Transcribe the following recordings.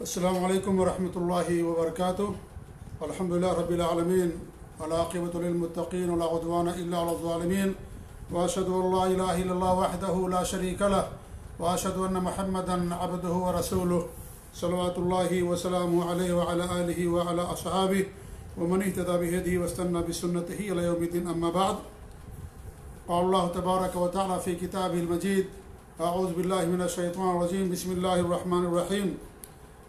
السلام علیکم ورحمۃ اللہ وبرکاتہ. الحمدللہ رب العالمین والعاقبۃ للمتقین ولا عدوان الا علی الظالمین واشهد ان لا الہ الا اللہ وحدہ لا شریک لہ واشهد ان محمدا عبدہ ورسولہ صلوات اللہ وسلامہ علیہ وعلی آلہ وعلی اصحابہ ومن اهتدى بهدیہ واستنى بسنتہ الی یوم الدین. اما بعد، قال اللہ تبارک وتعالی فی کتابہ المجید: اعوذ باللہ من الشیطان الرجیم، بسم اللہ الرحمن الرحیم.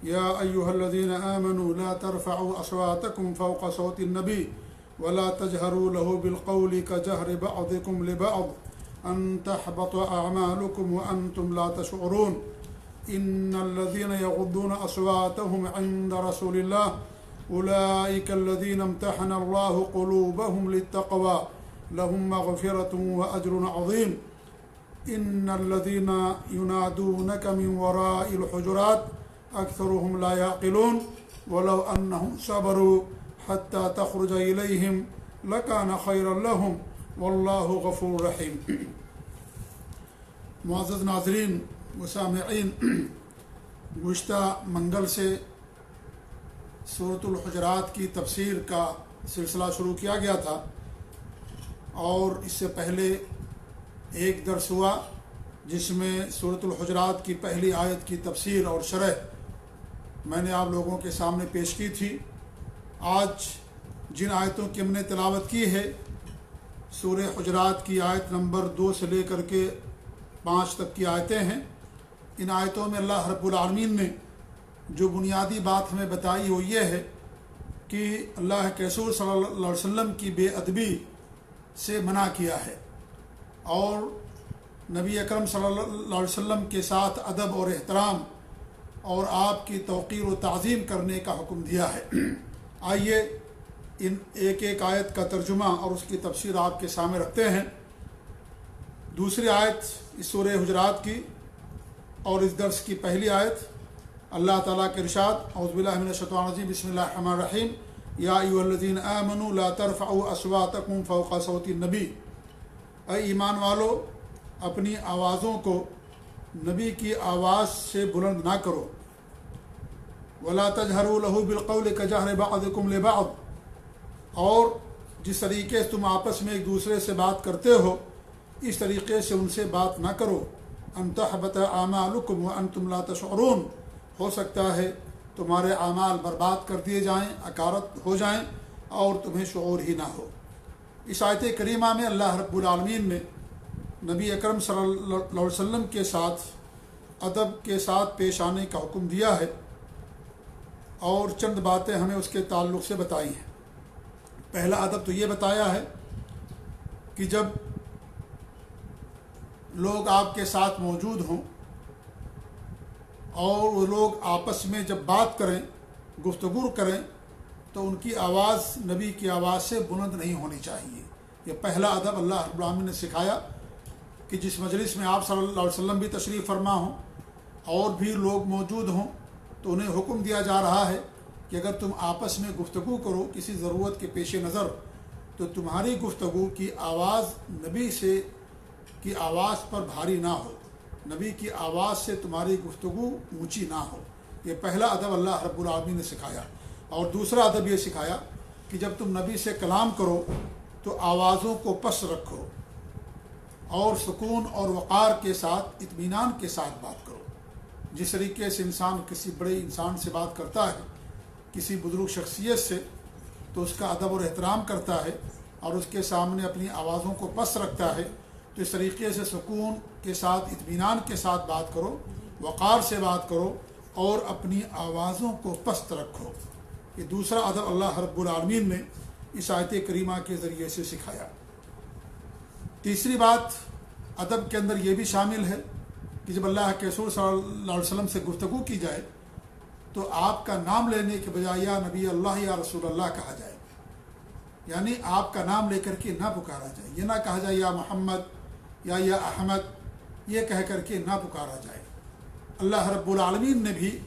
يا أيها الذين آمنوا لا ترفعوا أصواتكم فوق صوت النبي ولا تجهروا له بالقول كجهر بعضكم لبعض أن تحبط أعمالكم وأنتم لا تشعرون. إن الذين يغضون أصواتهم عند رسول الله أولئك الذين امتحن الله قلوبهم للتقوى لهم مغفرة وأجر عظيم. إن الذين ينادونك من وراء الحجرات اکثرهم لا يعقلون ولو انهم صبروا حتى تخرج اليهم لكان خيرا لهم والله غفور رحیم. معزز ناظرین و سامعین، گزشتہ منگل سے سورۃ الحجرات کی تفسیر کا سلسلہ شروع کیا گیا تھا، اور اس سے پہلے ایک درس ہوا جس میں سورۃ الحجرات کی پہلی آیت کی تفسیر اور شرح میں نے آپ لوگوں کے سامنے پیش کی تھی. آج جن آیتوں کی ہم نے تلاوت کی ہے، سورہ حجرات کی آیت نمبر 2 سے لے کر کے 5 تک کی آیتیں ہیں. ان آیتوں میں اللہ رب العالمین نے جو بنیادی بات ہمیں بتائی وہ یہ ہے کہ اللہ کے رسول صلی اللہ علیہ وسلم کی بے ادبی سے منع کیا ہے، اور نبی اکرم صلی اللہ علیہ وسلم کے ساتھ ادب اور احترام اور آپ کی توقیر و تعظیم کرنے کا حکم دیا ہے. آئیے ان ایک ایک آیت کا ترجمہ اور اس کی تفسیر آپ کے سامنے رکھتے ہیں. دوسری آیت اس سورہ حجرات کی اور اس درس کی پہلی آیت، اللہ تعالیٰ کے ارشاد: اعوذ باللہ من الشیطان الرجیم، بسم اللہ الرحمن الرحیم. یا ایھا الذین آمنوا لا ترفعوا اصواتکم فوق صوت النبی. اے ایمان والو، اپنی آوازوں کو نبی کی آواز سے بلند نہ کرو. ولا تجہروا لہ بالقول کجہر بعضکم لبعض. اور جس طریقے سے تم آپس میں ایک دوسرے سے بات کرتے ہو، اس طریقے سے ان سے بات نہ کرو. ان تحبط اعمالکم وانتم لا تشعرون. ہو سکتا ہے تمہارے اعمال برباد کر دیے جائیں، اکارت ہو جائیں اور تمہیں شعور ہی نہ ہو. اس آیت کریمہ میں اللہ رب العالمین نے نبی اکرم صلی اللہ علیہ وسلم کے ساتھ ادب کے ساتھ پیش آنے کا حکم دیا ہے، اور چند باتیں ہمیں اس کے تعلق سے بتائی ہیں. پہلا ادب تو یہ بتایا ہے کہ جب لوگ آپ کے ساتھ موجود ہوں اور وہ لوگ آپس میں جب بات کریں، گفتگو کریں، تو ان کی آواز نبی کی آواز سے بلند نہیں ہونی چاہیے. یہ پہلا ادب اللہ رب العالمین نے سکھایا کہ جس مجلس میں آپ صلی اللہ علیہ وسلم بھی تشریف فرما ہوں اور بھی لوگ موجود ہوں، تو انہیں حکم دیا جا رہا ہے کہ اگر تم آپس میں گفتگو کرو کسی ضرورت کے پیش نظر، تو تمہاری گفتگو کی آواز نبی سے کی آواز پر بھاری نہ ہو، نبی کی آواز سے تمہاری گفتگو اونچی نہ ہو. یہ پہلا ادب اللہ رب العالمین نے سکھایا. اور دوسرا ادب یہ سکھایا کہ جب تم نبی سے کلام کرو تو آوازوں کو پست رکھو اور سکون اور وقار کے ساتھ، اطمینان کے ساتھ بات کرو. جس طریقے سے انسان کسی بڑے انسان سے بات کرتا ہے، کسی بزرگ شخصیت سے، تو اس کا ادب اور احترام کرتا ہے اور اس کے سامنے اپنی آوازوں کو پست رکھتا ہے، تو اس طریقے سے سکون کے ساتھ، اطمینان کے ساتھ بات کرو، وقار سے بات کرو اور اپنی آوازوں کو پست رکھو. یہ دوسرا ادب اللہ رب العالمین نے اس آیت کریمہ کے ذریعے سے سکھایا. تیسری بات ادب کے اندر یہ بھی شامل ہے کہ جب اللہ کے رسول صلی اللہ علیہ وسلم سے گفتگو کی جائے تو آپ کا نام لینے کے بجائے یا نبی اللہ یا رسول اللہ کہا جائے. یعنی آپ کا نام لے کر کے نہ پکارا جائے. یہ نہ کہا جائے یا محمد یا احمد، یہ کہہ کر کے نہ پکارا جائے. اللہ رب العالمین نے بھی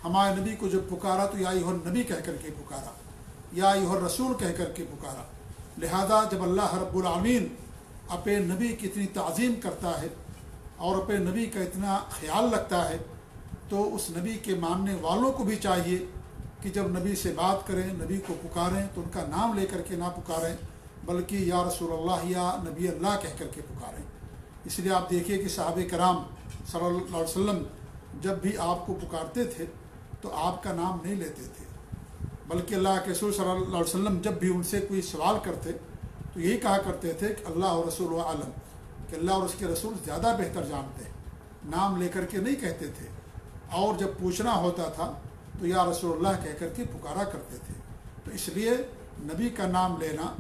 ہمارے نبی کو جب پکارا تو یا ایھا النبی کہہ کر کے پکارا، یا ایھا الرسول کہہ کر کے پکارا. لہذا جب اللہ رب العالمین اپنے نبی کی اتنی تعظیم کرتا ہے اور اپنے نبی کا اتنا خیال رکھتا ہے، تو اس نبی کے ماننے والوں کو بھی چاہیے کہ جب نبی سے بات کریں، نبی کو پکاریں تو ان کا نام لے کر کے نہ پکاریں، بلکہ یا رسول اللہ یا نبی اللہ کہہ کر کے پکاریں۔ اس لیے آپ دیکھیے کہ صحابہ کرام صلی اللہ علیہ وسلم جب بھی آپ کو پکارتے تھے تو آپ کا نام نہیں لیتے تھے، بلکہ اللہ کے رسول صلی اللہ علیہ وسلم جب بھی ان سے کوئی سوال کرتے تو یہی کہا کرتے تھے کہ اللہ و رسول عالم، کہ اللہ اور اس کے رسول زیادہ بہتر جانتے ہیں، نام لے کر کے نہیں کہتے تھے۔ اور جب پوچھنا ہوتا تھا تو یا رسول اللہ کہہ کر کے پکارا کرتے تھے۔ تو اس لیے نبی کا نام لینا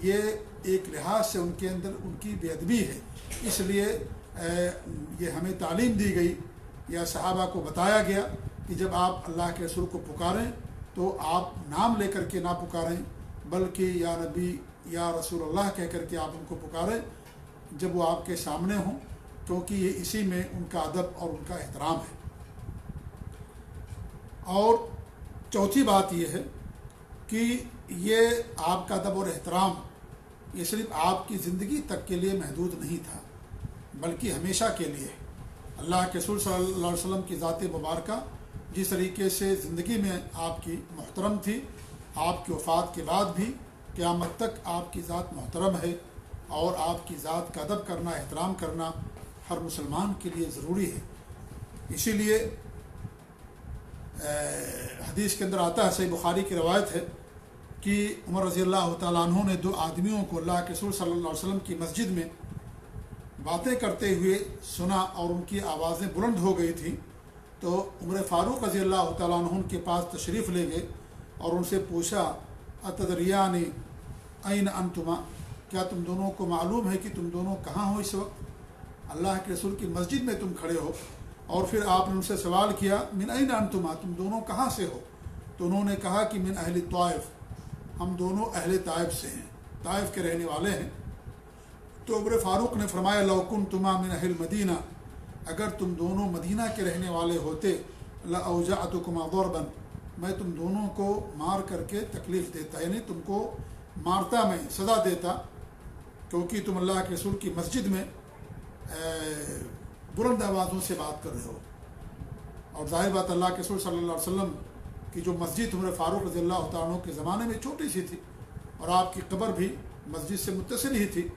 یہ ایک لحاظ سے ان کے اندر ان کی بے ادبی ہے، اس لیے یہ ہمیں تعلیم دی گئی یا صحابہ کو بتایا گیا کہ جب آپ اللہ کے رسول کو پکاریں تو آپ نام لے کر کے نہ پکاریں، بلکہ یا نبی یا رسول اللہ کہہ کر کے آپ ان کو پکاریں جب وہ آپ کے سامنے ہوں، کیونکہ یہ اسی میں ان کا ادب اور ان کا احترام ہے۔ اور چوتھی بات یہ ہے کہ یہ آپ کا ادب اور احترام یہ صرف آپ کی زندگی تک کے لیے محدود نہیں تھا، بلکہ ہمیشہ کے لیے۔ اللہ کے رسول صلی اللہ علیہ وسلم کی ذات مبارکہ جس طریقے سے زندگی میں آپ کی محترم تھی، آپ کی وفات کے بعد بھی قیامت تک آپ کی ذات محترم ہے، اور آپ کی ذات کا ادب کرنا، احترام کرنا ہر مسلمان کے لیے ضروری ہے۔ اسی لیے حدیث کے اندر آتا ہے، صحیح بخاری کی روایت ہے کہ عمر رضی اللہ تعالیٰ عنہ نے دو آدمیوں کو اللہ کے رسول صلی اللہ علیہ وسلم کی مسجد میں باتیں کرتے ہوئے سنا اور ان کی آوازیں بلند ہو گئی تھیں، تو عمر فاروق رضی اللہ تعالیٰ عنہ کے پاس تشریف لے گئے اور ان سے پوچھا اتدریان این انتما، کیا تم دونوں کو معلوم ہے کہ تم دونوں کہاں ہو اس وقت؟ اللہ کے رسول کی مسجد میں تم کھڑے ہو، اور پھر آپ نے ان سے سوال کیا من این انتما، تم دونوں کہاں سے ہو؟ تو انہوں نے کہا کہ من اہل طائف، ہم دونوں اہل طائف سے ہیں، طائف کے رہنے والے ہیں۔ تو عمر فاروق نے فرمایا لو کنتما من اہل مدینہ، اگر تم دونوں مدینہ کے رہنے والے ہوتے لاوجعتکما ضربا، میں تم دونوں کو مار کر کے تکلیف دیتا، یعنی تم کو مارتا، میں سزا دیتا، کیونکہ تم اللہ کے رسول کی مسجد میں بلند آوازوں سے بات کر رہے ہو۔ اور ظاہر بات اللہ کے رسول صلی اللہ علیہ وسلم کی جو مسجد عمر فاروق رضی اللہ تعالیٰ عنہ کے زمانے میں چھوٹی سی تھی، اور آپ کی قبر بھی مسجد سے متصل ہی تھی،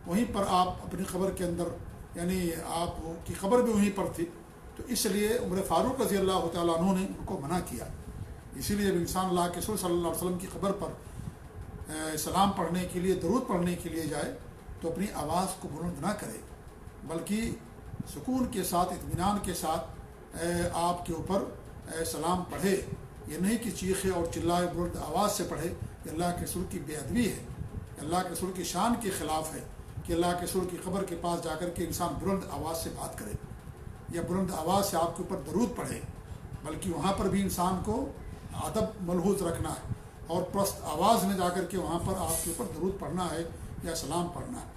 وہیں پر آپ اپنی قبر کے اندر، یعنی آپ کی قبر بھی وہیں پر تھی، تو اس لیے عمر فاروق رضی اللہ تعالیٰ عنہ نے ان کو منع کیا۔ اسی لیے جب انسان اللہ کے رسول صلی اللہ علیہ وسلم کی قبر پر سلام پڑھنے کے لیے، درود پڑھنے کے لیے جائے تو اپنی آواز کو بلند نہ کرے، بلکہ سکون کے ساتھ، اطمینان کے ساتھ آپ کے اوپر سلام پڑھے، یہ نہیں کہ چیخے اور چلائے، بلند آواز سے پڑھے۔ یہ اللہ کے رسول کی بے ادبی ہے، اللہ کے رسول کی شان کے خلاف ہے کہ اللہ کے رسول کی قبر کے پاس جا کر کے انسان بلند آواز سے بات کرے یا بلند آواز سے آپ کے اوپر درود پڑھے، بلکہ وہاں پر بھی انسان کو ادب ملحوظ رکھنا ہے، اور پست آواز میں جا کر کے وہاں پر آپ کے اوپر درود پڑھنا ہے یا سلام پڑھنا ہے۔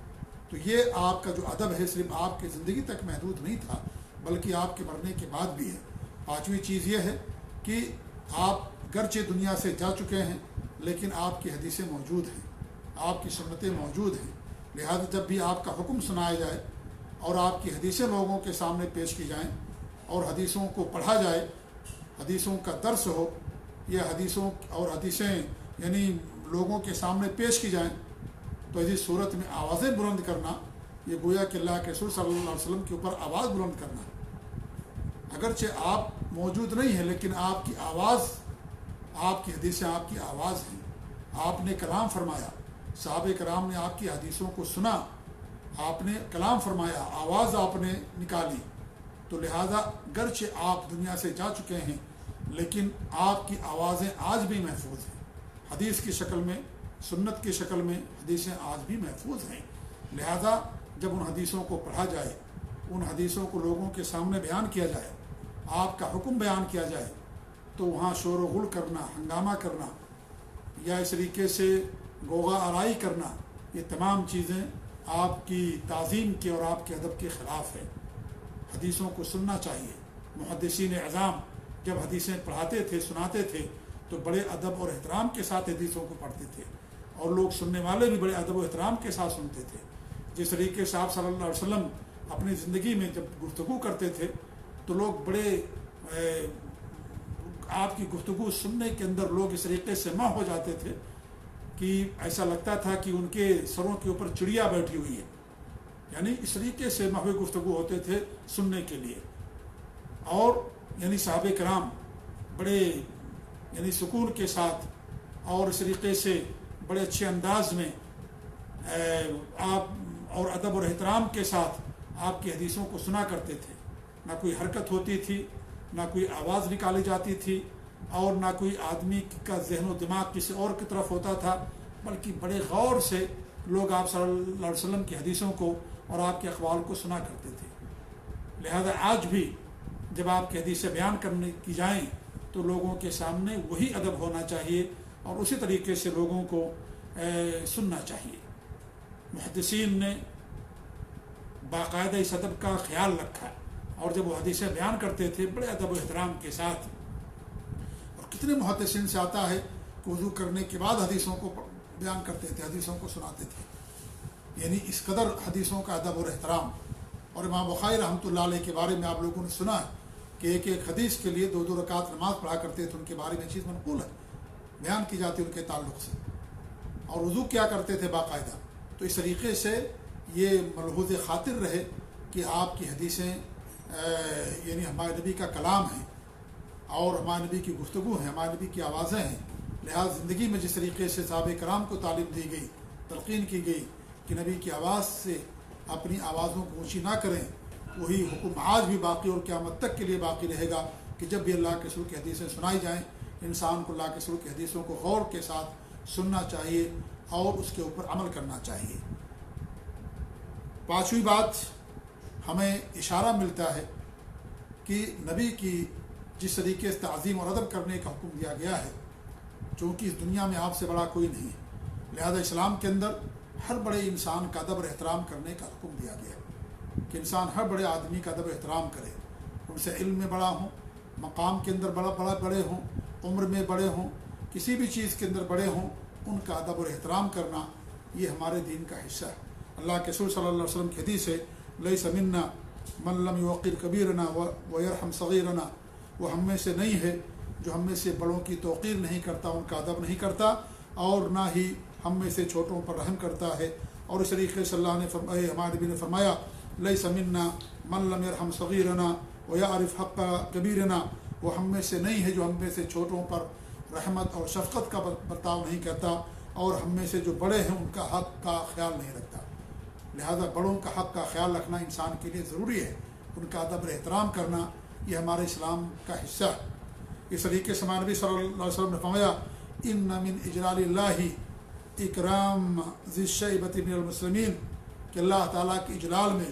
تو یہ آپ کا جو ادب ہے صرف آپ کی زندگی تک محدود نہیں تھا، بلکہ آپ کے مرنے کے بعد بھی ہے۔ پانچویں چیز یہ ہے کہ آپ گرچہ دنیا سے جا چکے ہیں، لیکن آپ کی حدیثیں موجود ہیں، آپ کی سنتیں موجود ہیں، لہذا جب بھی آپ کا حکم سنایا جائے اور آپ کی حدیثیں لوگوں کے سامنے پیش کی جائیں اور حدیثوں کو پڑھا جائے، حدیثوں کا درس ہو یا حدیثیں یعنی لوگوں کے سامنے پیش کی جائیں، تو ایسی صورت میں آوازیں بلند کرنا یہ گویا کہ اللہ کے رسول صلی اللہ علیہ وسلم کے اوپر آواز بلند کرنا ہے۔ اگرچہ آپ موجود نہیں ہیں، لیکن آپ کی آواز، آپ کی حدیثیں آپ کی آواز ہیں، آپ نے کلام فرمایا، صحابہ کرام نے آپ کی حدیثوں کو سنا، آپ نے کلام فرمایا، آواز آپ نے نکالی، تو لہذا گرچہ آپ دنیا سے جا چکے ہیں لیکن آپ کی آوازیں آج بھی محفوظ ہیں، حدیث کی شکل میں، سنت کی شکل میں حدیثیں آج بھی محفوظ ہیں۔ لہذا جب ان حدیثوں کو پڑھا جائے، ان حدیثوں کو لوگوں کے سامنے بیان کیا جائے، آپ کا حکم بیان کیا جائے، تو وہاں شور و غل کرنا، ہنگامہ کرنا یا اس طریقے سے گوغا آرائی کرنا، یہ تمام چیزیں آپ کی تعظیم کے اور آپ کے ادب کے خلاف ہے۔ حدیثوں کو سننا چاہیے۔ محدثین اعظام جب حدیثیں پڑھاتے تھے، سناتے تھے، تو بڑے ادب اور احترام کے ساتھ حدیثوں کو پڑھتے تھے، اور لوگ سننے والے بھی بڑے ادب و احترام کے ساتھ سنتے تھے۔ جس طریقے سے آپ صلی اللہ علیہ وسلم اپنی زندگی میں جب گفتگو کرتے تھے تو لوگ بڑے آپ کی گفتگو سننے کے اندر لوگ اس طریقے سے ماہ ہو جاتے تھے کہ ایسا لگتا تھا کہ ان کے سروں کے اوپر چڑیا بیٹھی ہوئی ہے. یعنی اس طریقے سے محو گفتگو ہوتے تھے سننے کے لیے. اور یعنی صحابہ کرام بڑے یعنی سکون کے ساتھ اور اس طریقے سے بڑے اچھے انداز میں آپ اور ادب اور احترام کے ساتھ آپ کی حدیثوں کو سنا کرتے تھے. نہ کوئی حرکت ہوتی تھی، نہ کوئی آواز نکالی جاتی تھی، اور نہ کوئی آدمی کا ذہن و دماغ کسی اور کی طرف ہوتا تھا، بلکہ بڑے غور سے لوگ آپ صلی اللہ علیہ وسلم کی حدیثوں کو اور آپ کے اقوال کو سنا کرتے تھے. لہذا آج بھی جب آپ کی حدیثیں بیان کرنے کی جائیں تو لوگوں کے سامنے وہی ادب ہونا چاہیے اور اسی طریقے سے لوگوں کو سننا چاہیے. محدثین نے باقاعدہ اس ادب کا خیال رکھا، اور جب وہ حدیثیں بیان کرتے تھے بڑے ادب و احترام کے ساتھ. اور کتنے محدثین سے آتا ہے کہ وضو کرنے کے بعد حدیثوں کو بیان کرتے تھے، حدیثوں کو سناتے تھے. یعنی اس قدر حدیثوں کا ادب اور احترام. اور امام بخاری رحمۃ اللہ علیہ کے بارے میں آپ لوگوں نے سنا ہے کہ ایک ایک حدیث کے لیے 2 رکعت نماز پڑھا کرتے تھے. ان کے بارے میں چیز منقول ہے، بیان کی جاتی ان کے تعلق سے. اور وضو کیا کرتے تھے باقاعدہ. تو اس طریقے سے یہ ملحوظ خاطر رہے کہ آپ کی حدیثیں یعنی ہمارے نبی کا کلام ہے اور ہمارے نبی کی گفتگو ہیں، ہمارے نبی کی آوازیں ہیں. لہٰذا زندگی میں جس طریقے سے صحابہ کرام کو تعلیم دی گئی، تلقین کی گئی کہ نبی کی آواز سے اپنی آوازوں کو اونچی نہ کریں، وہی حکم آج بھی باقی اور قیامت تک کے لیے باقی رہے گا کہ جب بھی اللہ کے رسول کی حدیثیں سنائی جائیں انسان کو اللہ کے رسول کی حدیثوں کو غور کے ساتھ سننا چاہیے اور اس کے اوپر عمل کرنا چاہیے. 5ویں بات، ہمیں اشارہ ملتا ہے کہ نبی کی جس طریقے سے تعظیم اور ادب کرنے کا حکم دیا گیا ہے، چونکہ اس دنیا میں آپ سے بڑا کوئی نہیں ہے، لہذا اسلام کے اندر ہر بڑے انسان کا ادب اور احترام کرنے کا حکم دیا گیا ہے کہ انسان ہر بڑے آدمی کا ادب و احترام کرے. ان سے علم میں بڑا ہوں، مقام کے اندر بڑے ہوں، عمر میں بڑے ہوں، کسی بھی چیز کے اندر بڑے ہوں، ان کا ادب اور احترام کرنا یہ ہمارے دین کا حصہ ہے. اللہ کے رسول صلی اللہ علیہ وسلم کی حدیث ہے، لیس منا من لم یوقر کبیرنا ویرحم صغیرنا. وہ ہم میں سے نہیں ہے جو ہم میں سے بڑوں کی توقیر نہیں کرتا، ان کا ادب نہیں کرتا، اور نہ ہی ہم میں سے چھوٹوں پر رحم کرتا ہے. اور اس طریقے سے اللہ نے ہمارے نبی نے فرمایا، لیس منا من لم یرحم صغیرنا ویعرف حق کبیرنا. وہ ہم میں سے نہیں ہے جو ہم میں سے چھوٹوں پر رحمت اور شفقت کا برتاؤ نہیں کرتا، اور ہم میں سے جو بڑے ہیں ان کا حق کا خیال نہیں رکھتا. لہذا بڑوں کا حق کا خیال رکھنا انسان کے لیے ضروری ہے، ان کا ادب اور احترام کرنا یہ ہمارے اسلام کا حصہ ہے. اس طریقے سے ہمارے نبی صلی اللہ علیہ وسلم نے فرمایا، ان من اجلال اللہ اکرام ذی الشیبۃ من المسلمین، کہ اللہ تعالیٰ کے اجلال میں،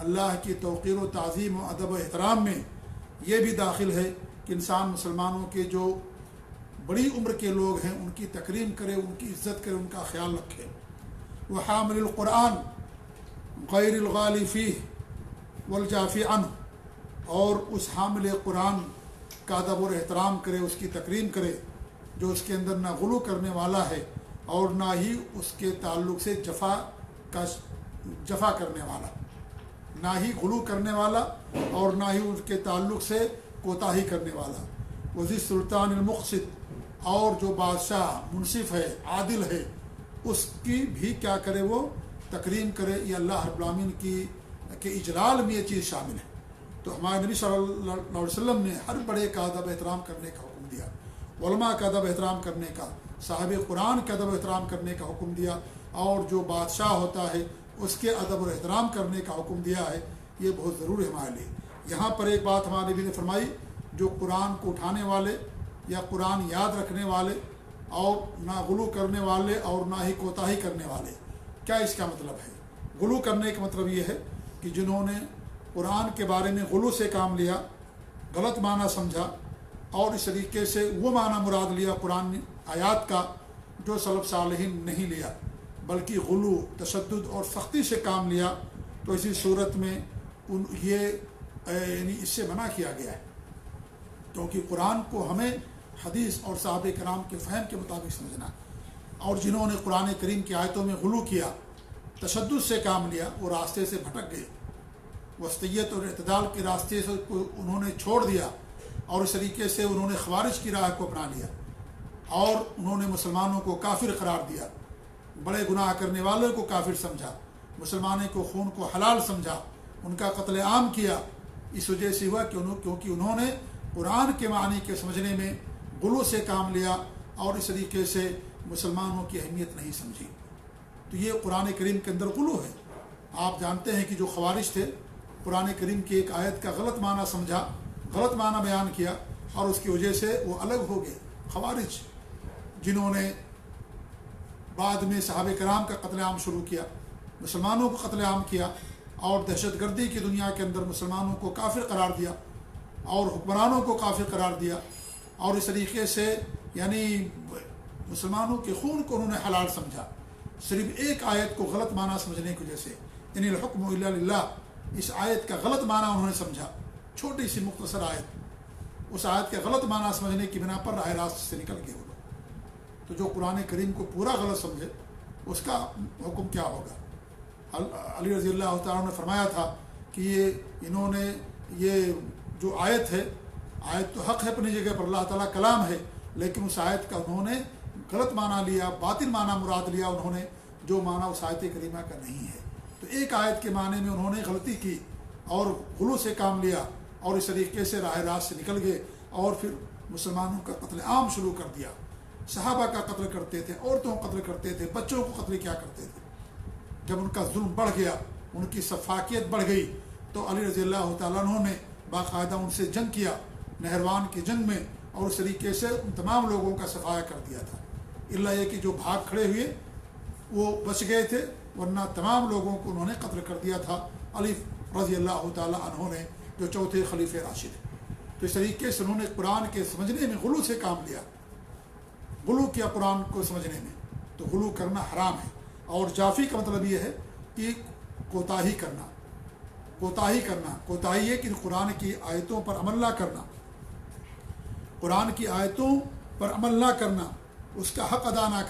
اللہ کی توقیر و تعظیم و ادب و احترام میں یہ بھی داخل ہے کہ انسان مسلمانوں کے جو بڑی عمر کے لوگ ہیں ان کی تکریم کرے، ان کی عزت کرے، ان کا خیال رکھے. وحامل القرآن غیر الغالی فیہ والجافی عنہ، اور اس حامل قرآن کا ادب اور احترام کرے، اس کی تکریم کرے جو اس کے اندر نہ غلو کرنے والا ہے اور نہ ہی اس کے تعلق سے جفا کرنے والا، نہ ہی غلو کرنے والا اور نہ ہی اس کے تعلق سے کوتاہی کرنے والا. وزیر سلطان المقسط، اور جو بادشاہ منصف ہے، عادل ہے، اس کی بھی کیا کرے، وہ تکریم کرے. یہ اللہ رب العالمین کی کے اجلال میں یہ چیز شامل ہے. تو ہمارے نبی صلی اللہ علیہ وسلم نے ہر بڑے کا ادب احترام کرنے کا حکم دیا، علماء کا ادب احترام کرنے کا، صاحب قرآن کا ادب احترام کرنے کا حکم دیا، اور جو بادشاہ ہوتا ہے اس کے ادب اور احترام کرنے کا حکم دیا ہے. یہ بہت ضروری ہے ہمارے لیے. یہاں پر ایک بات ہمارے نبی نے فرمائی، جو قرآن کو اٹھانے والے یا قرآن یاد رکھنے والے اور نہ غلو کرنے والے اور نہ ہی کوتاہی کرنے والے. کیا اس کا مطلب ہے؟ غلو کرنے کا مطلب یہ ہے کہ جنہوں نے قرآن کے بارے میں غلو سے کام لیا، غلط معنی سمجھا، اور اس طریقے سے وہ معنی مراد لیا قرآن آیات کا جو سلف صالحین نہیں لیا، بلکہ غلو، تشدد اور سختی سے کام لیا، تو اسی صورت میں یہ یعنی اس سے منع کیا گیا ہے. کیونکہ قرآن کو ہمیں حدیث اور صحابہ کرام کے فہم کے مطابق سمجھنا. اور جنہوں نے قرآن کریم کی آیتوں میں غلو کیا، تشدد سے کام لیا، وہ راستے سے بھٹک گئے، وسطیت اور اعتدال کے راستے سے انہوں نے چھوڑ دیا، اور اس طریقے سے انہوں نے خوارج کی راہ کو اپنا لیا اور انہوں نے مسلمانوں کو کافر قرار دیا، بڑے گناہ کرنے والوں کو کافر سمجھا، مسلمانوں کو خون کو حلال سمجھا، ان کا قتل عام کیا۔ اس وجہ سے ہوا کیونکہ انہوں نے قرآن کے معنی کے سمجھنے میں غلو سے کام لیا اور اس طریقے سے مسلمانوں کی اہمیت نہیں سمجھی۔ تو یہ قرآن کریم کے اندر غلو ہے۔ آپ جانتے ہیں کہ جو خوارج تھے قرآن کریم کی ایک آیت کا غلط معنی سمجھا، غلط معنی بیان کیا اور اس کی وجہ سے وہ الگ ہو گئے۔ خوارج جنہوں نے بعد میں صحابہ کرام کا قتل عام شروع کیا، مسلمانوں کو قتل عام کیا اور دہشت گردی کی دنیا کے اندر مسلمانوں کو کافر قرار دیا اور حکمرانوں کو کافر قرار دیا اور اس طریقے سے یعنی مسلمانوں کے خون کو انہوں نے حلال سمجھا، صرف ایک آیت کو غلط معنی سمجھنے کی وجہ سے۔ ان الحکم الا للہ، اس آیت کا غلط معنی انہوں نے سمجھا، چھوٹی سی مختصر آیت، اس آیت کا غلط معنی سمجھنے کی بنا پر راہ راست سے نکل گئے وہ لوگ۔ تو جو قرآن کریم کو پورا غلط سمجھے اس کا حکم کیا ہوگا؟ علی رضی اللہ تعالیٰ نے فرمایا تھا کہ انہوں نے یہ جو آیت ہے، آیت تو حق ہے اپنی جگہ پر، اللہ تعالیٰ کلام ہے، لیکن اس آیت کا انہوں نے غلط معنی لیا، باطل معنی مراد لیا انہوں نے، جو معنی اس آیت کریمہ کا نہیں ہے۔ تو ایک آیت کے معنی میں انہوں نے غلطی کی اور غلو سے کام لیا اور اس طریقے سے راہ راست سے نکل گئے اور پھر مسلمانوں کا قتل عام شروع کر دیا۔ صحابہ کا قتل کرتے تھے، عورتوں کو قتل کرتے تھے، بچوں کو قتل کیا کرتے تھے۔ جب ان کا ظلم بڑھ گیا، ان کی سفاکیت بڑھ گئی، تو علی رضی اللہ تعالیٰ عنہ نے باقاعدہ ان سے جنگ کیا نہروان کی جنگ میں اور اس طریقے سے ان تمام لوگوں کا صفایا کر دیا تھا، الا یہ کہ جو بھاگ کھڑے ہوئے وہ بچ گئے تھے، ورنہ تمام لوگوں کو انہوں نے قتل کر دیا تھا علی رضی اللہ تعالیٰ عنہ نے، جو چوتھے خلیفہ راشد ہیں۔ تو اس طریقے سے انہوں نے قرآن کے سمجھنے میں غلو سے کام لیا، غلو کیا قرآن کو سمجھنے میں، تو غلو کرنا حرام ہے۔ اور جافی کا مطلب یہ ہے کہ کوتاہی کرنا، کوتاہی ہے کہ قرآن کی آیتوں پر عمل نہ کرنا، قرآن کی آیتوں پر عمل نہ کرنا، اس کا حق ادا نہ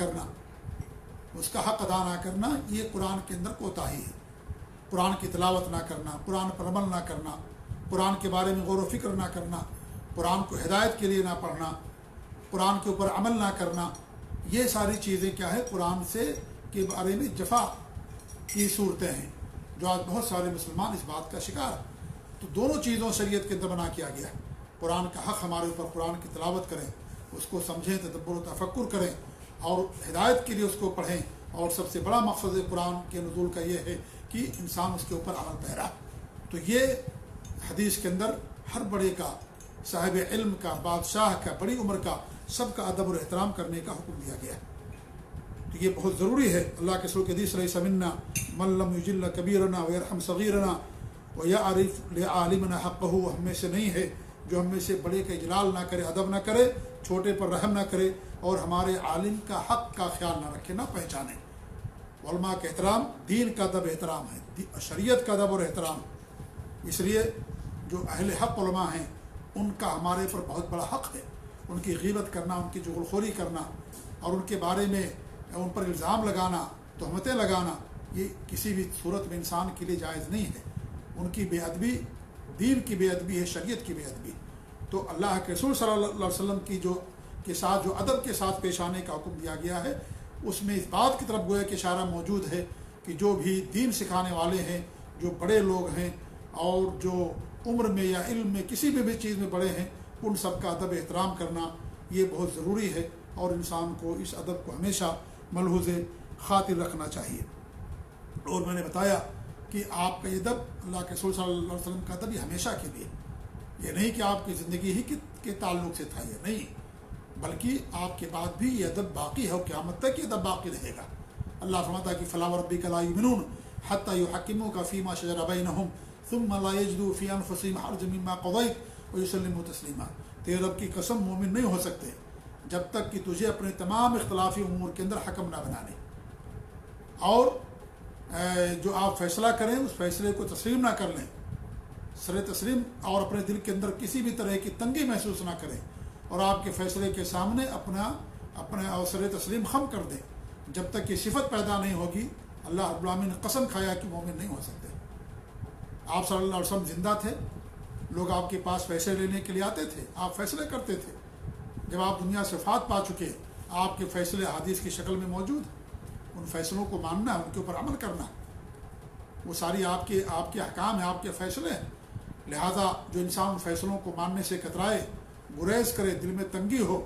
کرنا، یہ قرآن کے اندر کوتاہی ہے۔ قرآن کی تلاوت نہ کرنا، قرآن پر عمل نہ کرنا، قرآن کے بارے میں غور و فکر نہ کرنا، قرآن کو ہدایت کے لیے نہ پڑھنا، قرآن کے اوپر عمل نہ کرنا، یہ ساری چیزیں کیا ہے؟ قرآن سے کے بارے میں جفا کی صورتیں ہیں، جو آج بہت سارے مسلمان اس بات کا شکار ہیں۔ تو دونوں چیزوں شریعت کے اندر بنا کیا گیا ہے۔ قرآن کا حق ہمارے اوپر، قرآن کی تلاوت کریں، اس کو سمجھیں، تدبر و تفکر کریں اور ہدایت کے لیے اس کو پڑھیں، اور سب سے بڑا مقصد قرآن کے نزول کا یہ ہے کہ انسان اس کے اوپر عمل پیرا۔ تو یہ حدیث کے اندر ہر بڑے کا، صاحب علم کا، بادشاہ کا، بڑی عمر کا، سب کا ادب اور احترام کرنے کا حکم دیا گیا ہے۔ تو یہ بہت ضروری ہے۔ اللہ کے رسول کی حدیث لیس منا من لم یجل کبیرنا ویرحم صغیرنا ویعرف لعالمنا حقہ، ہم میں سے نہیں ہے جو ہم میں سے بڑے کا اجلال نہ کرے، ادب نہ کرے، چھوٹے پر رحم نہ کرے اور ہمارے عالم کا حق کا خیال نہ رکھے، نہ پہچانے۔ علماء کا احترام دین کا ادب احترام ہے، شریعت کا ادب اور احترام۔ اس لیے جو اہل حق علماء ہیں ان کا ہمارے پر بہت بڑا حق ہے، ان کی غیبت کرنا، ان کی چغلخوری کرنا اور ان کے بارے میں ان پر الزام لگانا، تہمتیں لگانا، یہ کسی بھی صورت میں انسان کے لیے جائز نہیں ہے۔ ان کی بے ادبی دین کی بے ادبی ہے، شریعت کی بے ادبی۔ تو اللہ کے رسول صلی اللہ علیہ وسلم کی کے ساتھ جو ادب کے ساتھ پیش آنے کا حکم دیا گیا ہے، اس میں اس بات کی طرف گویا کہ اشارہ موجود ہے کہ جو بھی دین سکھانے والے ہیں، جو بڑے لوگ ہیں اور جو عمر میں یا علم میں کسی بھی چیز میں بڑے ہیں، ان سب کا ادب احترام کرنا یہ بہت ضروری ہے، اور انسان کو اس ادب کو ہمیشہ ملحوظ خاطر رکھنا چاہیے۔ اور میں نے بتایا کہ آپ کا یہ ادب، اللہ کے رسول صلی اللہ علیہ وسلم کا ادب، یہ ہمیشہ کے لیے، یہ نہیں کہ آپ کی زندگی ہی کے تعلق سے تھا، یہ نہیں، بلکہ آپ کے بعد بھی یہ ادب باقی ہے اور قیامت تک یہ ادب باقی رہے گا۔ اللہ فرماتا ہے کہ فلا وربک لا یؤمنون حتی یحکموک فیما شجر بینہم ثم لا یجدوا فی انفسہم حرجا مما قضیت ویسلموا تسلیما۔ تیرے رب کی قسم، مومن نہیں ہو سکتے جب تک کہ تجھے اپنے تمام اختلافی امور کے اندر حکم نہ بنا لے، اور جو آپ فیصلہ کریں اس فیصلے کو تسلیم نہ کر لیں، سر تسلیم، اور اپنے دل کے اندر کسی بھی طرح کی تنگی محسوس نہ کریں، اور آپ کے فیصلے کے سامنے اپنا سر تسلیم خم کر دیں۔ جب تک یہ صفت پیدا نہیں ہوگی، اللہ رب العالمین نے قسم کھایا کہ مومن نہیں ہو سکتے۔ آپ صلی اللہ علیہ وسلم زندہ تھے، لوگ آپ کے پاس فیصلے لینے کے لیے آتے تھے، آپ فیصلے کرتے تھے۔ جب آپ دنیا سے وفات پا چکے، آپ کے فیصلے حدیث کی شکل میں موجود ہیں، ان فیصلوں کو ماننا، ان کے اوپر عمل کرنا، وہ ساری آپ کے احکام ہیں، آپ کے فیصلے ہیں۔ لہذا جو انسان ان فیصلوں کو ماننے سے کترائے، گریز کرے، دل میں تنگی ہو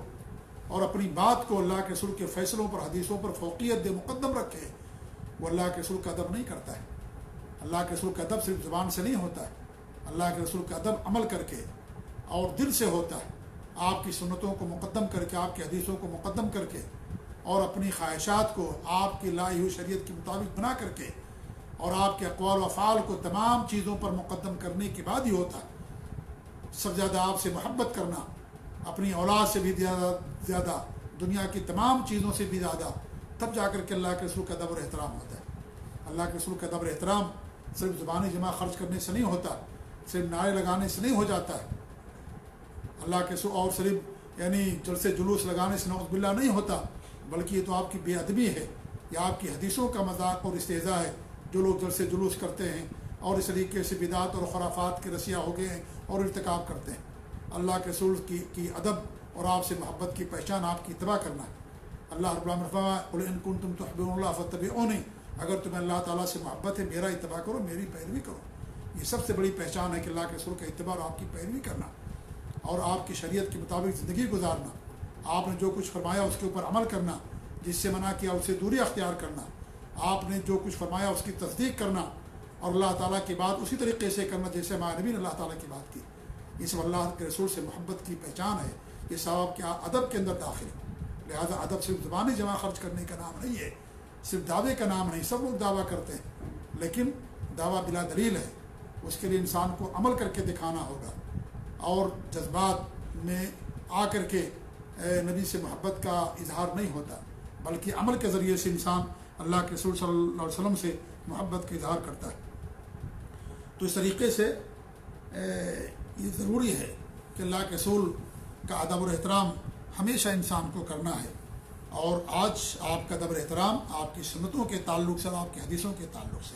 اور اپنی بات کو اللہ کے رسول کے فیصلوں پر، حدیثوں پر فوقیت دے، مقدم رکھے، وہ اللہ کے رسول کا ادب نہیں کرتا ہے۔ اللہ کے رسول کا ادب صرف زبان سے نہیں ہوتا ہے، اللہ کے رسول کا ادب عمل کر کے اور دل سے ہوتا ہے، آپ کی سنتوں کو مقدم کر کے، آپ کی حدیثوں کو مقدم کر کے اور اپنی خواہشات کو آپ کی لائی ہوئی شریعت کے مطابق بنا کر کے اور آپ کے اقوال و افعال کو تمام چیزوں پر مقدم کرنے کے بعد ہی ہوتا ہے۔ سب سے زیادہ آپ سے محبت کرنا، اپنی اولاد سے بھی زیادہ، دنیا کی تمام چیزوں سے بھی زیادہ، تب جا کر کے اللہ کے رسول کا ادب اور احترام ہوتا ہے۔ اللہ کے رسول کا ادب اور احترام صرف زبانی جمع خرچ کرنے سے نہیں ہوتا، صرف نعرے لگانے سے نہیں ہو جاتا ہے، اللہ کے رسول اور صرف جلسے جلوس لگانے سے نعوذ باللہ نہیں ہوتا، بلکہ یہ تو آپ کی بے ادبی ہے، یا آپ کی حدیثوں کا مذاق اور استہزاء ہے۔ جو لوگ جلسے جلوس کرتے ہیں اور اس طریقے سے بدعات اور خرافات کے رسیا ہو گئے ہیں اور ارتکاب کرتے ہیں، اللہ کے رسول کی ادب اور آپ سے محبت کی پہچان آپ کی اتباع کرنا ہے۔ اللہ رب العالمین نے فرمایا قل ان کنتم تحبون اللہ فاتبعونی، اگر تمہیں اللہ تعالیٰ سے محبت ہے میرا اتباع کرو، میری پیروی کرو۔ یہ سب سے بڑی پہچان ہے کہ اللہ کے رسول کا اتباع اور آپ کی پیروی کرنا اور آپ کی شریعت کے مطابق زندگی گزارنا، آپ نے جو کچھ فرمایا اس کے اوپر عمل کرنا، جس سے منع کیا اس سے دوری اختیار کرنا، آپ نے جو کچھ فرمایا اس کی تصدیق کرنا اور اللہ تعالیٰ کی بات اسی طریقے سے کرنا جیسے ہمارے نبی نے اللہ تعالیٰ کی بات کی۔ یہ سب اللہ کے رسول سے محبت کی پہچان ہے، یہ سب آپ کے ادب کے اندر داخل ہے۔ لہذا ادب صرف زبانی جمع خرچ کرنے کا نام نہیں ہے، صرف دعوے کا نام نہیں۔ سب لوگ دعویٰ کرتے ہیں لیکن دعویٰ بلا دلیل ہے، اس کے لیے انسان کو عمل کر کے دکھانا ہوگا اور جذبات میں آ کر کے نبی سے محبت کا اظہار نہیں ہوتا، بلکہ عمل کے ذریعے سے انسان اللہ کے رسول صلی اللہ علیہ وسلم سے محبت کا اظہار کرتا ہے۔ تو اس طریقے سے یہ ضروری ہے کہ اللہ کے رسول کا ادب اور احترام ہمیشہ انسان کو کرنا ہے۔ اور آج آپ کا ادب اور احترام آپ کی سنتوں کے تعلق سے اور آپ کی حدیثوں کے تعلق سے،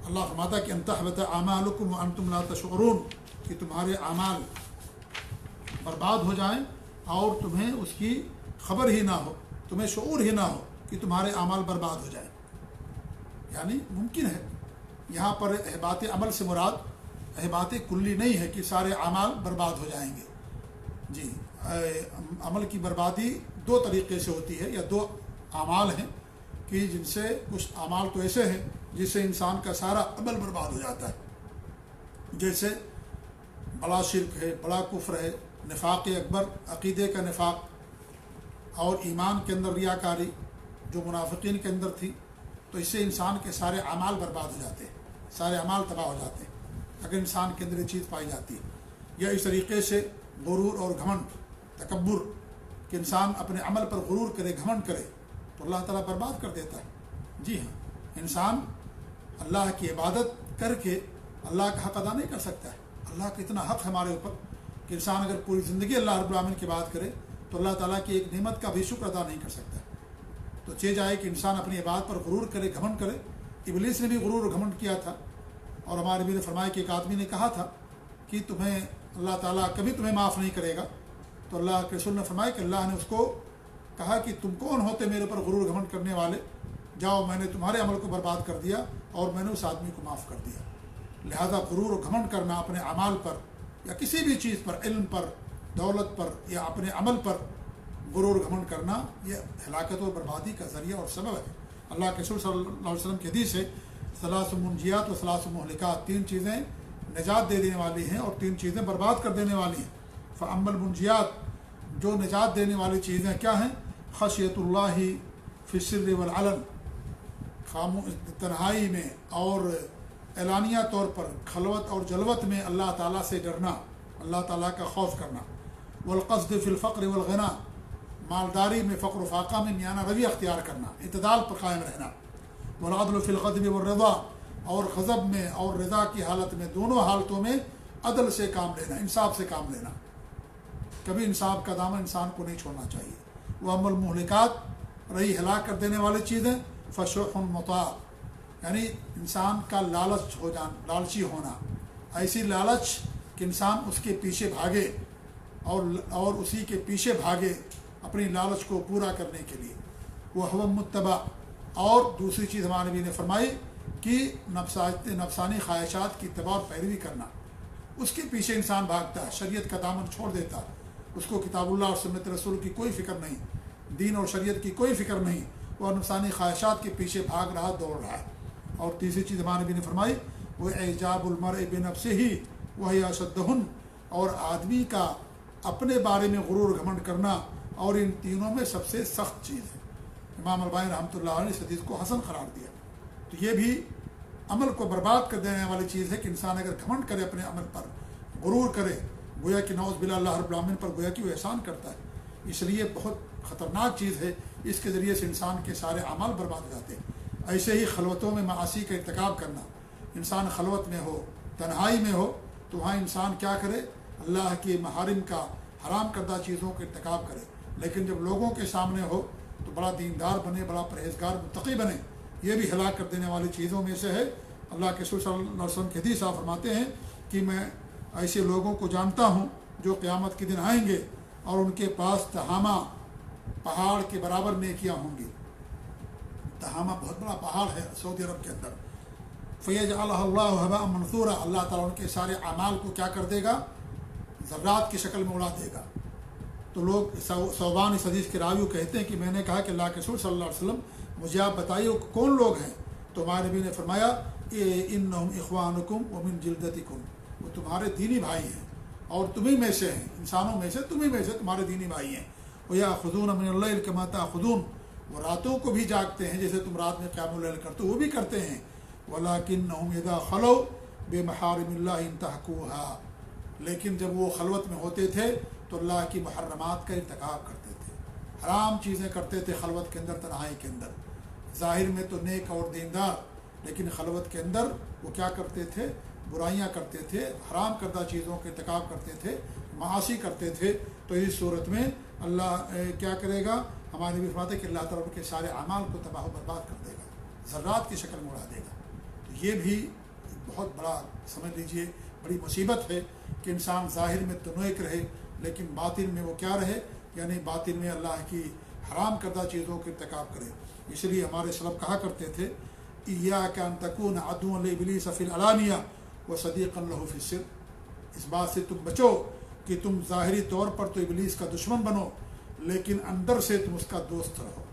اللہ فرماتا کہ ان تحبط اعمالکم وانتم لا تشعرون، کہ تمہارے اعمال برباد ہو جائیں اور تمہیں اس کی خبر ہی نہ ہو، تمہیں شعور ہی نہ ہو کہ تمہارے اعمال برباد ہو جائیں۔ یعنی ممکن ہے، یہاں پر احباط عمل سے مراد احباط کلی نہیں ہے کہ سارے اعمال برباد ہو جائیں گے۔ جی، عمل کی بربادی دو طریقے سے ہوتی ہے، یا دو اعمال ہیں کہ جن سے کچھ اعمال تو ایسے ہیں جس سے انسان کا سارا عمل برباد ہو جاتا ہے، جیسے بڑا شرک ہے، بڑا کفر ہے، نفاق اکبر، عقیدے کا نفاق اور ایمان کے اندر ریاکاری جو منافقین کے اندر تھی، تو اس سے انسان کے سارے اعمال برباد ہو جاتے ہیں، سارے اعمال تباہ ہو جاتے ہیں اگر انسان کے اندر یہ چیز پائی جاتی ہے۔ یا اس طریقے سے غرور اور گھمنڈ، تکبر، کہ انسان اپنے عمل پر غرور کرے، گھمنڈ کرے، تو اللہ تعالیٰ برباد کر دیتا ہے۔ جی ہاں، انسان اللہ کی عبادت کر کے اللہ کا حق ادا نہیں کر سکتا ہے۔ اللہ کا اتنا حق ہے ہمارے اوپر کہ انسان اگر پوری زندگی اللہ رب العالمین کی بات کرے تو اللہ تعالیٰ کی ایک نعمت کا بھی شکر ادا نہیں کر سکتا۔ تو چاہے جائے کہ انسان اپنی عبادت پر غرور کرے، گھمنڈ کرے۔ ابلیس نے بھی غرور اور گھمنڈ کیا تھا، اور ہمارے نبی نے فرمایا کہ ایک آدمی نے کہا تھا کہ تمہیں اللہ تعالیٰ کبھی تمہیں معاف نہیں کرے گا، تو اللہ کے رسول نے فرمایا کہ اللہ نے اس کو کہا کہ تم کون ہوتے میرے پر غرور گھمنڈ کرنے والے، جاؤ میں نے تمہارے عمل کو برباد کر دیا اور میں نے اس آدمی کو معاف کر دیا۔ لہذا غرور و گھمنڈ کرنا اپنے اعمال پر یا کسی بھی چیز پر، علم پر، دولت پر یا اپنے عمل پر غرور گھمنڈ کرنا، یہ ہلاکت و بربادی کا ذریعہ اور سبب ہے۔ اللہ کے رسول صلی اللہ علیہ وسلم کی حدیث ہے ثلاث منجیات و ثلاث مہلکات، تین چیزیں نجات دے دینے والی ہیں اور تین چیزیں برباد کر دینے والی ہیں۔ فاما المنجیات، جو نجات دینے والی چیزیں کیا ہیں؟ خشیت اللہ فی السر والعلن، تنہائی میں اور اعلانیہ طور پر، خلوت اور جلوت میں اللہ تعالیٰ سے ڈرنا، اللہ تعالیٰ کا خوف کرنا۔ والقصد فی الفقر والغنا، مالداری میں، فقر و فاقہ میں میانہ روی اختیار کرنا، اعتدال پر قائم رہنا۔ والعدل فی الغضب والرضا، اور غضب میں اور رضا کی حالت میں، دونوں حالتوں میں عدل سے کام لینا، انصاف سے کام لینا، کبھی انصاف کا دامن انسان کو نہیں چھوڑنا چاہیے۔ واما المہلکات، رہی ہلاک کر دینے والی چیزیں، فشح مطاع، یعنی انسان کا لالچی ہونا، ایسی لالچ کہ انسان اس کے پیچھے بھاگے اور اسی کے پیچھے بھاگے اپنی لالچ کو پورا کرنے کے لیے، وہ ہوا متبع۔ اور دوسری چیز ہمارے نبی نے فرمائی کہ نفسانی خواہشات کی اتباع اور پیروی کرنا، اس کے پیچھے انسان بھاگتا ہے، شریعت کا دامن چھوڑ دیتا، اس کو کتاب اللہ اور سنت رسول کی کوئی فکر نہیں، دین اور شریعت کی کوئی فکر نہیں، وہ نفسانی خواہشات کے پیچھے بھاگ رہا، دوڑ رہا ہے۔ اور تیسری چیز ہمارے نبی نے فرمائی وہ اعجاب المرء بنفسہ وہی اشدہن، اور آدمی کا اپنے بارے میں غرور گھمنڈ کرنا، اور ان تینوں میں سب سے سخت چیز ہے۔ امام البانی رحمۃ اللہ علیہ نے اس حدیث کو حسن قرار دیا۔ تو یہ بھی عمل کو برباد کر دینے والی چیز ہے کہ انسان اگر گھمنڈ کرے اپنے عمل پر، غرور کرے، گویا کہ نعوذ باللہ اللہ رب العالمین پر گویا کہ وہ احسان کرتا ہے۔ اس لیے بہت خطرناک چیز ہے، اس کے ذریعے سے انسان کے سارے اعمال برباد ہو جاتے ہیں۔ ایسے ہی خلوتوں میں معاصی کا ارتکاب کرنا، انسان خلوت میں ہو، تنہائی میں ہو، تو وہاں انسان کیا کرے؟ اللہ کے محارم کا، حرام کردہ چیزوں کا ارتکاب کرے، لیکن جب لوگوں کے سامنے ہو تو بڑا دیندار بنے، بڑا پرہیزگار متقی بنے۔ یہ بھی ہلاک کر دینے والی چیزوں میں سے ہے۔ اللہ کے رسول صلی اللہ علیہ وسلم کے حدیث آپ فرماتے ہیں کہ میں ایسے لوگوں کو جانتا ہوں جو قیامت کے دن آئیں گے اور ان کے پاس تہامہ پہاڑ کے برابر نیکیاں ہوں گی۔ تہامہ بہت بڑا پہاڑ ہے سعودی عرب کے اندر۔ فیجعلہ اللہ ہباء منثورا، اللہ تعالیٰ ان کے سارے اعمال کو کیا کر دے گا؟ ذرات کی شکل میں اڑا دے گا۔ تو لوگ صوبان اس حدیث کے راوی کہتے ہیں کہ میں نے کہا کہ اللہ کے رسول صلی اللہ علیہ وسلم مجھے آپ بتائیے وہ کون لوگ ہیں؟ تو ہمارے نبی نے فرمایا انہم اخوانکم ومن جلدتکم، وہ تمہارے دینی بھائی ہیں اور تمہیں میں سے ہیں، انسانوں میں سے تمہیں میں سے تمہارے دینی بھائی ہیں۔ وَيَأْخُذُونَ مِنَ اللَّيْلِ كَمَا تَأْخُذُونَ، وہ راتوں کو بھی جاگتے ہیں جیسے تم رات میں قیام اللیل کرتے ہو، وہ بھی کرتے ہیں۔ وَلَكِنَّهُمْ إِذَا خَلَوْا بِمَحَارِمِ اللَّهِ انْتَهَكُوهَا، لیکن جب وہ خلوت میں ہوتے تھے تو اللہ کی محرمات کا ارتکاب کرتے تھے، حرام چیزیں کرتے تھے خلوت کے اندر، تنہائی کے اندر۔ ظاہر میں تو نیک اور دیندار، لیکن خلوت کے اندر وہ کیا کرتے تھے؟ برائیاں کرتے تھے، حرام کردہ چیزوں کا ارتکاب کرتے تھے، معاصی کرتے تھے۔ تو اس صورت میں اللہ کیا کرے گا؟ ہمارے نبی فرماتے ہیں کہ اللہ تعالیٰ کے سارے اعمال کو تباہ و برباد کر دے گا، ذرات کی شکل میں اڑا دے گا۔ تو یہ بھی بہت بڑا سمجھ لیجئے بڑی مصیبت ہے کہ انسان ظاہر میں تو نیک رہے لیکن باطن میں وہ کیا رہے؟ یعنی باطن میں اللہ کی حرام کردہ چیزوں کے ارتکاب کرے۔ اس لیے ہمارے سلف کہا کرتے تھے ایاک ان تکون عدوا لابلیس فی العلانیہ وصدیقا لہ فی السر، اس بات سے تم بچو کہ تم ظاہری طور پر تو ابلیس کا دشمن بنو لیکن اندر سے تم اس کا دوست رہو،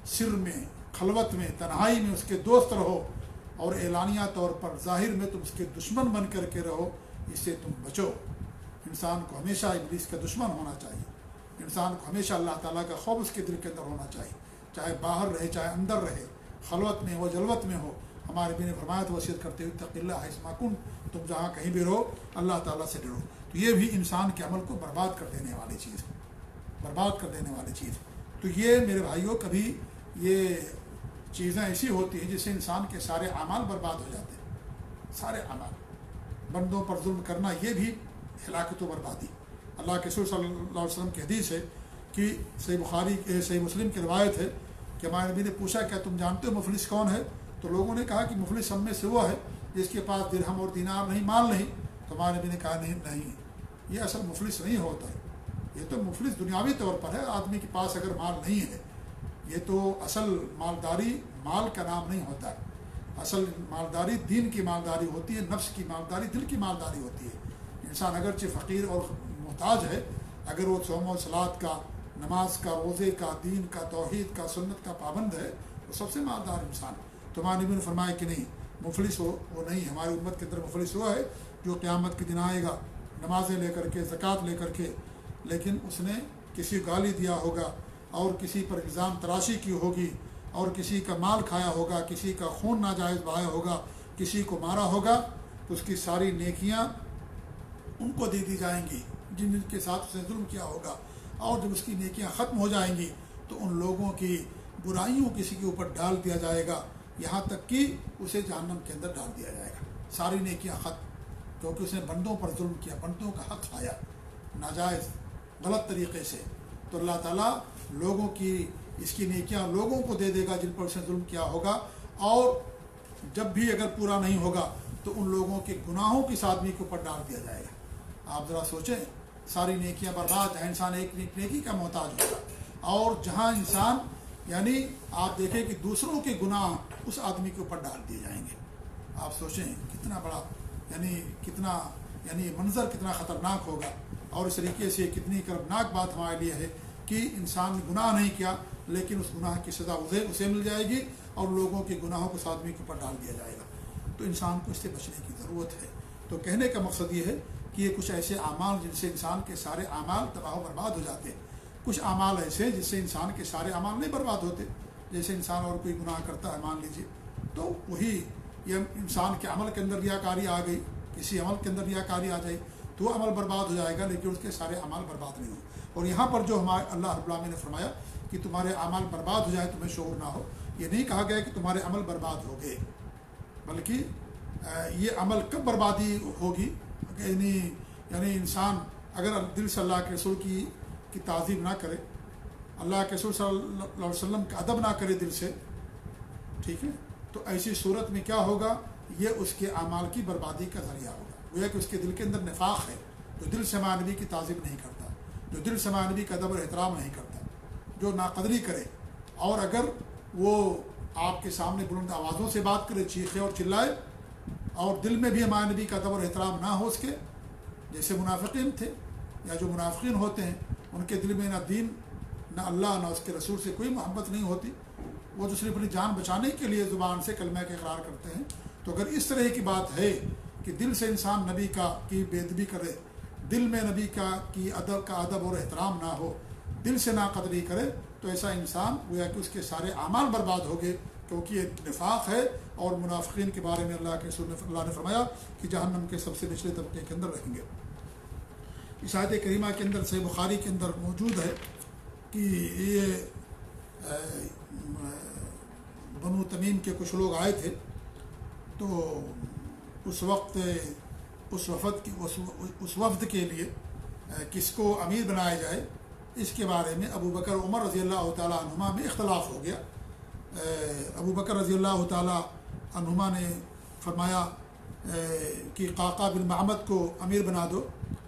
سر میں، خلوت میں، تنہائی میں اس کے دوست رہو، اور اعلانیہ طور پر ظاہر میں تم اس کے دشمن بن کر کے رہو، اس سے تم بچو۔ انسان کو ہمیشہ ابلیس کا دشمن ہونا چاہیے، انسان کو ہمیشہ اللہ تعالیٰ کا خوف اس کے دل کے اندر ہونا چاہیے، چاہے باہر رہے چاہے اندر رہے، خلوت میں ہو جلوت میں ہو۔ ہمارے نبی نے فرمایا تو وصیت کرتے ہوئے اتق اللہ حیث ما کنت، تم جہاں کہیں بھی رہو اللہ تعالیٰ سے ڈرو۔ تو یہ بھی انسان کے عمل کو برباد کر دینے والی چیز ہے، برباد کر دینے والی چیز۔ تو یہ میرے بھائیوں کبھی یہ چیزیں ایسی ہوتی ہیں جس سے انسان کے سارے اعمال برباد ہو جاتے ہیں، سارے اعمال۔ بندوں پر ظلم کرنا یہ بھی ہلاکت و بربادی۔ اللہ کے رسول صلی اللہ علیہ وسلم کی حدیث ہے کہ صحیح مسلم کی روایت ہے کہ ہمارے نبی نے پوچھا کیا تم جانتے ہو مفلس کون ہے؟ تو لوگوں نے کہا کہ مفلس ہم میں سے وہ ہے جس کے پاس درہم اور دینار نہیں، مال نہیں۔ تو ہمارے نبی نے کہا نہیں، یہ اصل مفلس نہیں ہوتا ہے، یہ تو مفلس دنیاوی طور پر ہے، آدمی کے پاس اگر مال نہیں ہے، یہ تو اصل مالداری مال کا نام نہیں ہوتا ہے۔ اصل مالداری دین کی مالداری ہوتی ہے، نفس کی مالداری دل کی مالداری ہوتی ہے۔ انسان اگرچہ فقیر اور محتاج ہے، اگر وہ صوم و صلات کا، نماز کا، روزے کا، دین کا، توحید کا، سنت کا پابند ہے، وہ سب سے مالدار انسان۔ تو ہمارے نبی نے فرمایا کہ نہیں، مفلس وہ نہیں، ہماری امت کے اندر مفلس وہ ہے جو قیامت کے دن آئے گا نمازیں لے کر کے، زکوٰۃ لے کر کے، لیکن اس نے کسی کو گالی دیا ہوگا اور کسی پر الزام تراشی کی ہوگی اور کسی کا مال کھایا ہوگا، کسی کا خون ناجائز بہایا ہوگا، کسی کو مارا ہوگا، تو اس کی ساری نیکیاں ان کو دے دی جائیں گی جن کے ساتھ اس نے ظلم کیا ہوگا، اور جب اس کی نیکیاں ختم ہو جائیں گی تو ان لوگوں کی برائیوں کسی کے اوپر ڈال دیا جائے گا، یہاں تک کہ اسے جہنم کے اندر ڈال دیا جائے گا، ساری نیکیاں ختم، کیونکہ اس نے بندوں پر ظلم کیا، بندوں کا حق کھایا ناجائز غلط طریقے سے۔ تو اللہ تعالیٰ لوگوں کی اس کی نیکیاں لوگوں کو دے دے گا جن پر اس نے ظلم کیا ہوگا، اور جب بھی اگر پورا نہیں ہوگا تو ان لوگوں کے گناہوں کی اس آدمی کے اوپر ڈال دیا جائے گا۔ آپ ذرا سوچیں، ساری نیکیاں برباد ہیں، انسان ایک نیکی کا محتاج ہوگا، اور جہاں انسان یعنی آپ دیکھیں کہ دوسروں کے گناہ اس آدمی کے اوپر ڈال دیے جائیں گے۔ آپ سوچیں کتنا بڑا یعنی منظر کتنا خطرناک ہوگا، اور اس طریقے سے کتنی کربناک بات ہمارے لیے ہے کہ انسان نے گناہ نہیں کیا لیکن اس گناہ کی سزا اسے مل جائے گی، اور لوگوں کے گناہوں کو اس آدمی کے اوپر ڈال دیا جائے گا۔ تو انسان کو اس سے بچنے کی ضرورت ہے۔ تو کہنے کا مقصد یہ ہے کہ یہ کچھ ایسے اعمال جن سے انسان کے سارے اعمال تباہ و برباد ہو جاتے ہیں، کچھ اعمال ایسے جس سے انسان کے سارے اعمال نہیں برباد ہوتے۔ جیسے انسان اور کوئی گناہ کرتا ہے مان لیجیے، تو وہی یہ انسان کے عمل کے اندر ریاکاری آ گئی، کسی عمل کے اندر ریاکاری آ جائے تو وہ عمل برباد ہو جائے گا، لیکن اس کے سارے اعمال برباد نہیں ہوں۔ اور یہاں پر جو ہمارے اللہ رب العالمین نے فرمایا کہ تمہارے اعمال برباد ہو جائے تمہیں شعور نہ ہو، یہ نہیں کہا گیا کہ تمہارے عمل برباد ہو گئے، بلکہ یہ عمل کب بربادی ہوگی؟ یعنی انسان اگر دل سے اللہ کے رسول کی تعظیم نہ کرے، اللہ کے رسول صلی اللہ علیہ وسلم کا ادب نہ کرے دل سے، ٹھیک ہے، تو ایسی صورت میں کیا ہوگا؟ یہ اس کے اعمال کی بربادی کا ذریعہ ہوگا۔ گویا کہ اس کے دل کے اندر نفاق ہے، جو دل سے ہمارے نبی کی تعظیم نہیں کرتا، جو دل سے ہمارے نبی کا ادب اور احترام نہیں کرتا، جو ناقدری کرے، اور اگر وہ آپ کے سامنے بلند آوازوں سے بات کرے، چیخے اور چلائے، اور دل میں بھی ہمارے نبی کا ادب اور احترام نہ ہو اس کے، جیسے منافقین تھے یا جو منافقین ہوتے ہیں، ان کے دل میں نہ دین نہ اللہ نہ اس کے رسول سے کوئی محبت نہیں ہوتی، وہ تو صرف اپنی جان بچانے کے لیے زبان سے کلمہ کے اقرار کرتے ہیں۔ تو اگر اس طرح کی بات ہے کہ دل سے انسان نبی کی بے ادبی کرے، دل میں نبی کا ادب اور احترام نہ ہو، دل سے ناقدری کرے، تو ایسا انسان گویا کہ اس کے سارے اعمال برباد ہو گئے، کیونکہ یہ نفاق ہے۔ اور منافقین کے بارے میں اللہ کے رسول اللہ نے فرمایا کہ جہنم کے سب سے نچلے طبقے کے اندر رہیں گے۔ اس آیت کریمہ کے اندر صحیح بخاری کے اندر موجود ہے کہ یہ بنو تمیم کے کچھ لوگ آئے تھے، تو اس وقت اس وفد کے لیے کس کو امیر بنایا جائے، اس کے بارے میں ابو بکر عمر رضی اللہ تعالیٰ عنہما میں اختلاف ہو گیا۔ ابو بکر رضی اللہ تعالیٰ عنہما نے فرمایا کہ قعقاع بن معبد کو امیر بنا دو،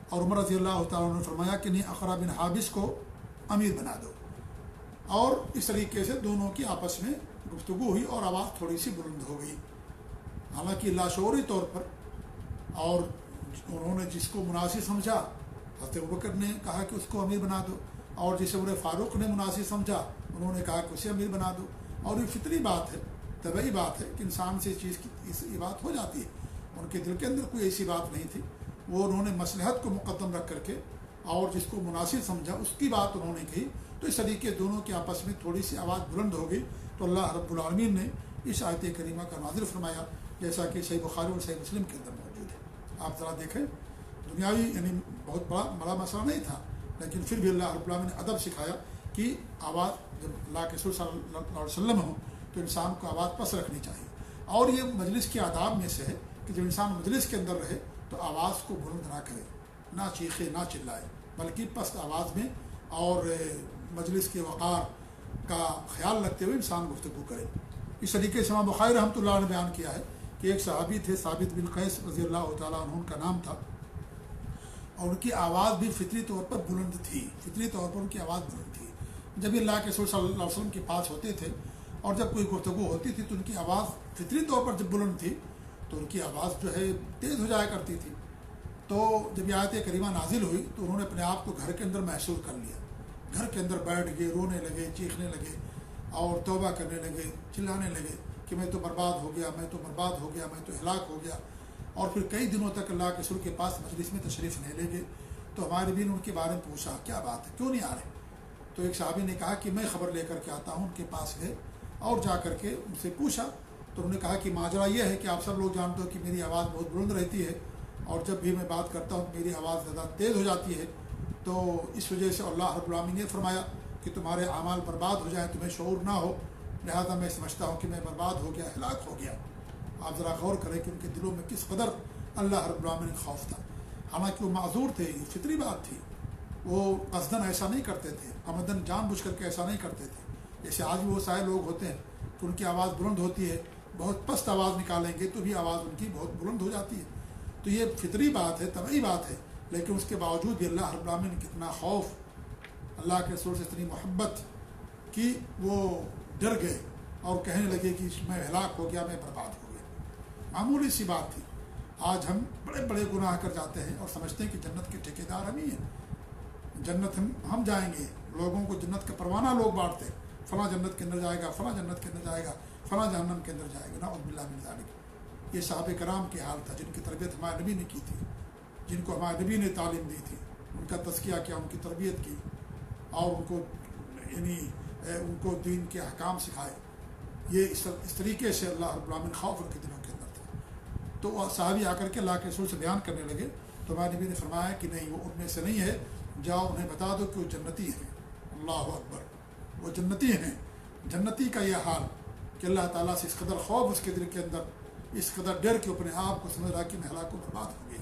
اور عمر رضی اللہ تعالیٰ عنہ نے فرمایا کہ نہیں، اقرع بن حابس کو امیر بنا دو۔ اور اس طریقے سے دونوں کی آپس میں گفتگو ہوئی اور آواز تھوڑی سی بلند ہو گئی، حالانکہ لاشعوری طور پر، اور انہوں نے جس کو مناسب سمجھا، حضرت ابوبکر نے کہا کہ اس کو امیر بنا دو، اور جسے عمر فاروق نے مناسب سمجھا انہوں نے کہا کہ اسے امیر بنا دو۔ اور یہ فطری بات ہے، طبعی بات ہے کہ انسان سے چیز کی بات ہو جاتی ہے۔ ان کے دل کے اندر کوئی ایسی بات نہیں تھی، وہ انہوں نے مصلحت کو مقدم رکھ کر کے اور جس کو مناسب سمجھا اس کی بات انہوں نے کہی، تو اس طریقے دونوں کے آپس میں تھوڑی سی آواز بلند ہو گئی، تو اللہ رب العالمین نے اس آیت کریمہ کا نازل فرمایا، جیسا کہ صحیح بخاری اور صحیح مسلم کے اندر موجود ہے۔ آپ ذرا دیکھیں، دنیاوی یعنی بہت بڑا مسئلہ نہیں تھا، لیکن پھر بھی اللہ رب العالمین نے ادب سکھایا کہ آواز جب اللہ کے رسول صلی اللہ علیہ وسلم ہو تو انسان کو آواز پس رکھنی چاہیے۔ اور یہ مجلس کے آداب میں سے ہے کہ جب انسان مجلس کے اندر رہے تو آواز کو بلند نہ کرے، نہ چیخے نہ چلائے، بلکہ پست آواز میں اور مجلس کے وقار کا خیال رکھتے ہوئے انسان گفتگو کرے۔ اس طریقے سے امام بخاری رحمۃ اللہ نے بیان کیا ہے کہ ایک صحابی تھے ثابت بن قیس رضی اللہ تعالیٰ عنہ کا نام تھا، اور ان کی آواز بھی فطری طور پر بلند تھی، فطری طور پر ان کی آواز بلند تھی۔ جب اللہ کے رسول صلی اللہ علیہ وسلم کے پاس ہوتے تھے اور جب کوئی گفتگو ہوتی تھی تو ان کی آواز فطری طور پر جب بلند تھی تو ان کی آواز جو ہے تیز ہو جایا کرتی تھی۔ تو جب یہ آیت کریمہ نازل ہوئی تو انہوں نے اپنے آپ کو گھر کے اندر محسوس کر لیا، گھر کے اندر بیٹھ گئے، رونے لگے، چیخنے لگے اور توبہ کرنے لگے، چلانے لگے کہ میں تو برباد ہو گیا، میں تو برباد ہو گیا، میں تو ہلاک ہو گیا۔ اور پھر کئی دنوں تک اللہ کے رسول کے پاس مجلس میں تشریف نہیں لے گئے۔ تو ہمارے بھی نے ان کے بارے میں پوچھا کیا بات ہے، کیوں نہیں آ رہے؟ تو ایک صحابی نے کہا کہ میں خبر لے کر کے آتا ہوں۔ ان کے پاس گئے اور جا کر کے ان سے پوچھا تو انہوں نے کہا کہ ماجرا یہ ہے کہ آپ سب لوگ جانتے ہو کہ میری آواز بہت بلند رہتی ہے، اور جب بھی میں بات کرتا ہوں میری آواز زیادہ تیز ہو جاتی ہے، تو اس وجہ سے اللہ رب العالمین نے فرمایا کہ تمہارے اعمال برباد ہو جائیں، تمہیں شعور نہ ہو، لہذا میں سمجھتا ہوں کہ میں برباد ہو گیا، ہلاک ہو گیا۔ آپ ذرا غور کریں کہ ان کے دلوں میں کس قدر اللہ رب العالمین کا خوف تھا، حالانکہ وہ معذور تھے، یہ فطری بات تھی، وہ قصدن ایسا نہیں کرتے تھے، عمدن جان بوجھ کر کے ایسا نہیں کرتے تھے۔ جیسے آج بھی وہ سارے لوگ ہوتے ہیں کہ ان کی آواز بلند ہوتی ہے، بہت پست آواز نکالیں گے تو بھی آواز ان کی بہت بلند ہو جاتی ہے. تو یہ فطری بات ہے، طبعی بات ہے، لیکن اس کے باوجود بھی اللہ رب العالمین نے کتنا خوف، اللہ کے رسول سے اتنی محبت کی، وہ ڈر گئے اور کہنے لگے کہ میں ہلاک ہو گیا، میں برباد ہو گیا. معمولی سی بات تھی. آج ہم بڑے بڑے گناہ کر جاتے ہیں اور سمجھتے ہیں کہ جنت کے ٹھیکیدار ہم ہی ہیں، جنت ہم جائیں گے. لوگوں کو جنت کا پروانہ لوگ بانٹتے ہیں، فلاں جنت کے اندر جائے گا، فلاں جنت کے اندر جائے گا، فلاں جہنم کے اندر جائے گا. نعوذ باللہ من ذالک. یہ صحابہ کرام کے حال تھا جن کی تربیت ہمارے نبی نے کی تھی، جن کو ہمارے نبی نے تعلیم دی تھی، ان کا تزکیہ کیا، ان کی تربیت کی اور ان کو یعنی ان کو دین کے احکام سکھائے. یہ اس طریقے سے اللہ رب العالمین خوف ان کے دلوں کے اندر تھا. تو وہ صحابی آ کر کے اللہ کے رسول سے بیان کرنے لگے تو ہمارے نبی نے فرمایا کہ نہیں، وہ ان میں سے نہیں ہے، جاؤ انہیں بتا دو کہ وہ جنتی ہیں. اللہ اکبر، وہ جنتی ہیں. جنتی کا یہ حال کہ اللہ تعالیٰ سے اس قدر خوف اس کے دل کے اندر، اس قدر ڈر کے اپنے آپ کو سمجھ رہا کہ میں ہلاک و برباد ہو گیا.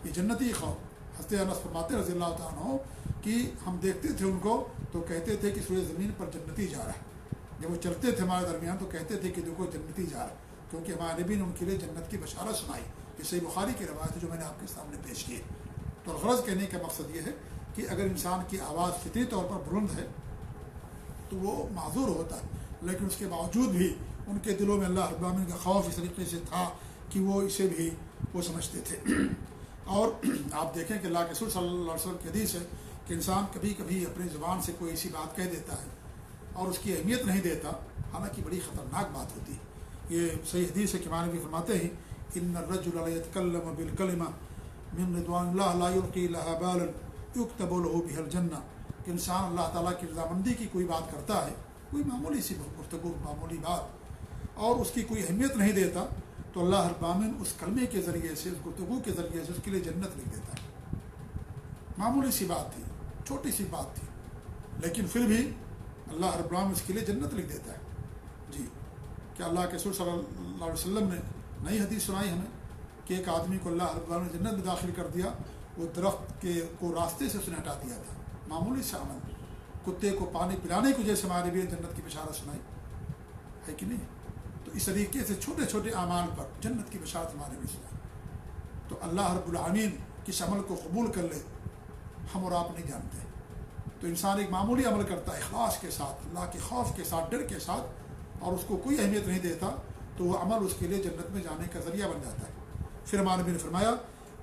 یہ جنتی خوف. حضرت انس فرماتے رضی اللہ تعالیٰ عنہ کہ ہم دیکھتے تھے ان کو تو کہتے تھے کہ سورہ زمین پر جنتی جا رہا ہے. جب وہ چلتے تھے ہمارے درمیان تو کہتے تھے کہ دیکھو جنتی جا رہا ہے، کیونکہ ہمارے نبی نے ان کے لیے جنت کی بشارت سنائی. یہ صحیح بخاری کی روایت ہے جو میں نے آپ کے سامنے پیش کی ہے. تو غرض کہنے کا مقصد یہ ہے کہ اگر انسان کی آواز فطری طور پر بلند ہے تو وہ معذور ہوتا ہے، لیکن اس کے باوجود بھی ان کے دلوں میں اللہ رب العالمین کا خوف اس طریقے سے تھا کہ وہ اسے بھی وہ سمجھتے تھے. اور آپ دیکھیں کہ اللہ کے رسول صلی اللہ علیہ وسلم کی حدیث ہے کہ انسان کبھی کبھی اپنی زبان سے کوئی ایسی بات کہہ دیتا ہے اور اس کی اہمیت نہیں دیتا، حالانکہ بڑی خطرناک بات ہوتی ہے. یہ صحیح حدیث ہے کہ ہمارے نبی فرماتے ہیں ان الرجل لیتکلم بالکلمہ من رضوان اللہ لا یلقی لها بالا یکتب له بها الجنہ. کہ انسان اللہ تعالیٰ کی رضامندی کی کوئی بات کرتا ہے، کوئی معمولی سی گفتگو، معمولی بات، اور اس کی کوئی اہمیت نہیں دیتا تو اللہ رب العالمین اس کلمے کے ذریعے سے، اس گفتگو کے ذریعے سے اس کے لیے جنت لکھ دیتا ہے. معمولی سی بات تھی، چھوٹی سی بات تھی، لیکن پھر بھی اللہ رب العالمین اس کے لیے جنت لکھ دیتا ہے. جی، کہ اللہ کے رسول صلی اللہ علیہ وسلم نے نئی حدیث سنائی ہمیں کہ ایک آدمی کو اللہ رب العالمین نے جنت میں داخل کر دیا. وہ درخت کے کو راستے سے اس نے ہٹا دیا تھا، معمولی سے عمل. کتے کو پانی پلانے کو جیسے ہمارے بھی جنت کی بشارت سنائی ہے کہ نہیں. تو اس طریقے سے چھوٹے چھوٹے اعمال پر جنت کی بشارت ہمارے بھی سنائی. تو اللہ رب العالمین کس عمل کو قبول کر لے ہم اور آپ نہیں جانتے. تو انسان ایک معمولی عمل کرتا ہے اخلاص کے ساتھ، اللہ کے خوف کے ساتھ، ڈر کے ساتھ، اور اس کو کوئی اہمیت نہیں دیتا تو وہ عمل اس کے لیے جنت میں جانے کا ذریعہ بن جاتا ہے. پھر ہمارے نبی نے فرمایا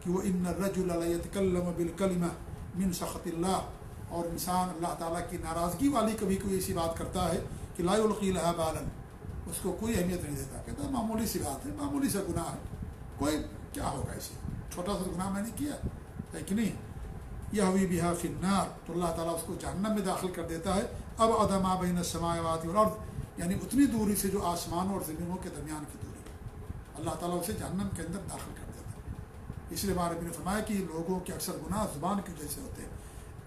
کہ وہ ان الرجل لیتکلم بالکلمہ من سخط اللہ. اور انسان اللہ تعالیٰ کی ناراضگی والی کبھی کوئی ایسی بات کرتا ہے کہ لا یلقی لها بالا، اس کو کوئی اہمیت نہیں دیتا. کہتا ہے معمولی سی بات ہے، معمولی سا گناہ ہے، کوئی کیا ہوگا اسے، چھوٹا سا گناہ میں نے کیا ہے کہ نہیں. یہوی بہا فی النار، تو اللہ تعالیٰ اس کو جہنم میں داخل کر دیتا ہے. اب ادما بین السماوات والارض، یعنی اتنی دوری سے جو آسمانوں اور زمینوں کے درمیان کی دوری، اللہ تعالیٰ اسے جہنم کے اندر داخل کر دیتا ہے. اس لیے ہمارے نبی نے فرمایا کہ لوگوں کے اکثر گناہ زبان کی وجہ سے ہوتے ہیں.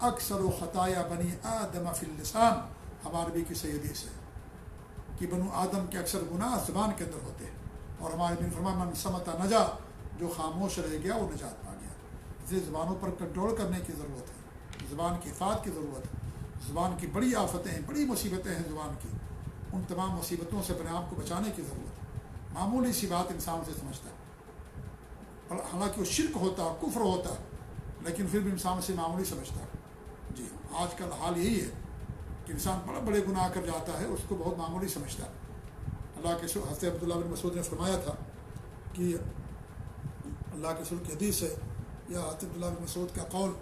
اکثر و خطایا بنی آدم فی اللسان، ہمارے نبی کی صحیح حدیث ہے کہ بنو آدم کے اکثر گناہ زبان کے اندر ہوتے ہیں. اور ہمارے نبی نے فرمایا من صمت نجا، جو خاموش رہ گیا وہ نجات پا گیا. اس لیے زبانوں پر کنٹرول کرنے کی ضرورت ہے، زبان کی حفاظت کی ضرورت ہے. زبان کی بڑی آفتیں ہیں، بڑی مصیبتیں ہیں زبان کی. ان تمام مصیبتوں سے اپنے آپ کو بچانے کی ضرورت ہے. معمولی سی بات انسان سے سمجھتا ہے، اور حالانکہ وہ شرک ہوتا ہے، کفر ہوتا ہے، لیکن پھر بھی انسان اسے معمولی سمجھتا ہے. جی، آج کل حال یہی ہے کہ انسان بڑے بڑے گناہ کر جاتا ہے، اس کو بہت معمولی سمجھتا ہے. اللہ کے حضرت عبداللہ بن مسعود نے فرمایا تھا کہ اللہ کے رسول کی حدیث ہے یا حضرت عبداللہ بن مسعود کا قول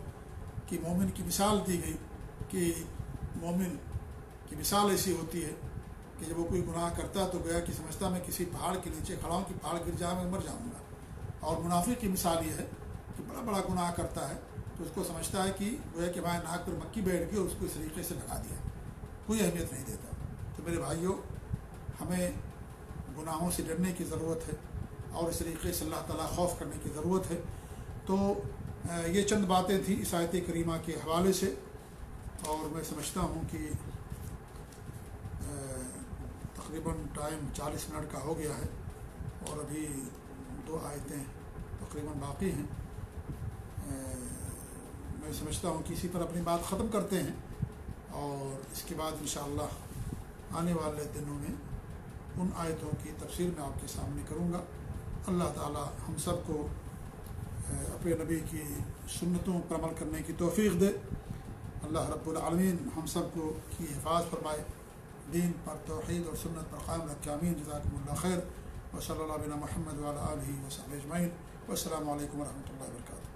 کہ مومن کی مثال دی گئی کہ مومن کی مثال ایسی ہوتی ہے کہ جب وہ کوئی گناہ کرتا تو گویا کہ سمجھتا میں کسی پہاڑ کے نیچے کھڑا ہوں کہ پہاڑ گر جائے میں مر جاؤں گا. اور منافق کی مثال یہ ہے کہ بڑا بڑا گناہ کرتا ہے تو اس کو سمجھتا ہے کہ گویا کہ ہمارے ناک پر مکھی بیٹھ گئی اور اس کو اس طریقے سے لگا دیا، کوئی اہمیت نہیں دیتا. تو میرے بھائیوں، ہمیں گناہوں سے ڈرنے کی ضرورت ہے اور اس طریقے سے اللہ تعالیٰ خوف کرنے کی ضرورت ہے. تو یہ چند باتیں تھیں اس آیت کریمہ کے حوالے سے، اور میں سمجھتا ہوں کہ تقریباً ٹائم 40 منٹ کا ہو گیا ہے اور ابھی 2 آیتیں تقریباً باقی ہیں. میں سمجھتا ہوں کہ اسی پر اپنی بات ختم کرتے ہیں، اور اس کے بعد انشاءاللہ آنے والے دنوں میں ان آیتوں کی تفسیر میں آپ کے سامنے کروں گا۔ اللہ تعالی ہم سب کو اپنے نبی کی سنتوں پر عمل کرنے کی توفیق دے۔ اللہ رب العالمین ہم سب کو کی حفاظ فرمائے، دین پر، توحید اور سنت پر قائم رکھے، آمین۔ جزاکم اللہ خیر، وصلی اللہ علیہ محمد وعلی آلہ وصحبہ اجمعین، والسلام علیکم ورحمۃ اللہ وبرکاتہ۔